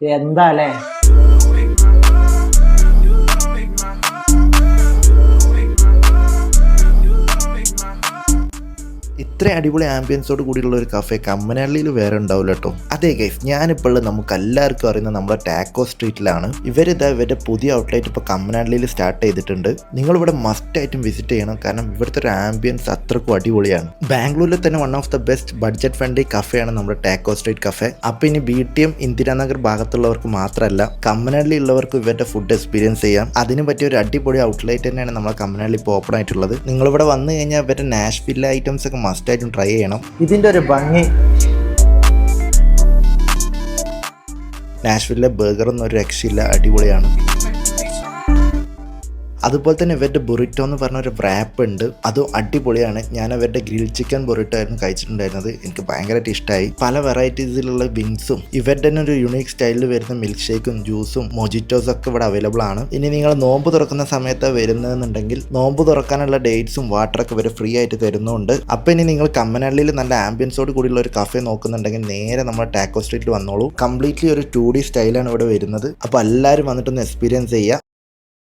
എന്താ അല്ലേ? ഇത്ര അടിപൊളി ആംബിയൻസോട് കൂടിയുള്ള ഒരു കഫേ കമ്മനാള്ളിയിൽ വേറെ ഉണ്ടാവില്ല കേട്ടോ. അതെ ഗൈസ്, ഞാനിപ്പോൾ നമുക്ക് എല്ലാവർക്കും അറിയുന്ന നമ്മുടെ ടാക്കോ സ്ട്രീറ്റിലാണ്. ഇവരുടെ പുതിയ ഔട്ട്ലെറ്റ് ഇപ്പോൾ കമ്മനാള്ളിയിൽ സ്റ്റാർട്ട് ചെയ്തിട്ടുണ്ട്. നിങ്ങളിവിടെ മസ്റ്റ് ആയിട്ടും വിസിറ്റ് ചെയ്യണം, കാരണം ഇവിടുത്തെ ഒരു ആംബിയൻസ് അത്രക്കും അടിപൊളിയാണ്. ബാംഗ്ലൂരിൽ തന്നെ one of the best budget friendly കഫേയാണ് നമ്മുടെ ടാക്കോ സ്ട്രീറ്റ് കഫേ. അപ്പോൾ ഇനി BTM ഇന്ദിരാനഗർ ഭാഗത്തുള്ളവർക്ക് മാത്രമല്ല, കമ്മനാള്ളി ഉള്ളവർക്കും ഇവരുടെ ഫുഡ് എക്സ്പീരിയൻസ് ചെയ്യാം. അതിന് പറ്റിയ ഒരു അടിപൊളി ഔട്ട്ലെറ്റ് തന്നെയാണ് നമ്മുടെ കമ്മനാള്ളി ഇപ്പോൾ ഓപ്പൺ ആയിട്ടുള്ളത്. നിങ്ങളിവിടെ വന്നു കഴിഞ്ഞാൽ ഇവരുടെ നാഷ്വില്ല ഐറ്റംസ് ഒക്കെ മസ്റ്റ് ആയിട്ടും ട്രൈ ചെയ്യണം. ഇതിന്റെ ഒരു ഭംഗി. നാഷ്വില്ലെ ബർഗറൊന്നും ഒരു രക്ഷയില്ല, അടിപൊളിയാണ്. അതുപോലെ തന്നെ ഇവരുടെ ബൊറിറ്റോ എന്ന് പറഞ്ഞ ഒരു റാപ്പ് ഉണ്ട്, അതും അടിപൊളിയാണ്. ഞാൻ അവരുടെ ഗ്രിൽ ചിക്കൻ ബൊറിറ്റോ ആയിരുന്നു കഴിച്ചിട്ടുണ്ടായിരുന്നത്. എനിക്ക് ഭയങ്കരമായിട്ട് ഇഷ്ടമായി. പല വെറൈറ്റീസിലുള്ള വിങ്സും ഇവരുടെ തന്നെ ഒരു യുണീക്ക് സ്റ്റൈലിൽ വരുന്ന മിൽക്ക് ഷേക്കും ജ്യൂസും മൊജിറ്റോസും ഒക്കെ ഇവിടെ അവൈലബിൾ ആണ്. ഇനി നിങ്ങൾ നോമ്പ് തുറക്കുന്ന സമയത്ത് വരുന്നതെന്നുണ്ടെങ്കിൽ നോമ്പ് തുറക്കാനുള്ള ഡേറ്റ്സും വാട്ടറൊക്കെ ഇവർ ഫ്രീ ആയിട്ട് തരുന്നുണ്ട്. അപ്പോൾ ഇനി നിങ്ങൾ കമ്മനാള്ളിയിൽ നല്ല ആംബിയൻസോട് കൂടിയുള്ള ഒരു കഫേ നോക്കുന്നുണ്ടെങ്കിൽ നേരെ നമ്മുടെ ടാക്കോ സ്ട്രീറ്റിൽ വന്നോളൂ. കംപ്ലീറ്റ്ലി ഒരു 2D സ്റ്റൈലാണ് ഇവിടെ വരുന്നത്. അപ്പോൾ എല്ലാവരും വന്നിട്ടൊന്ന് എക്സ്പീരിയൻസ് ചെയ്യുക.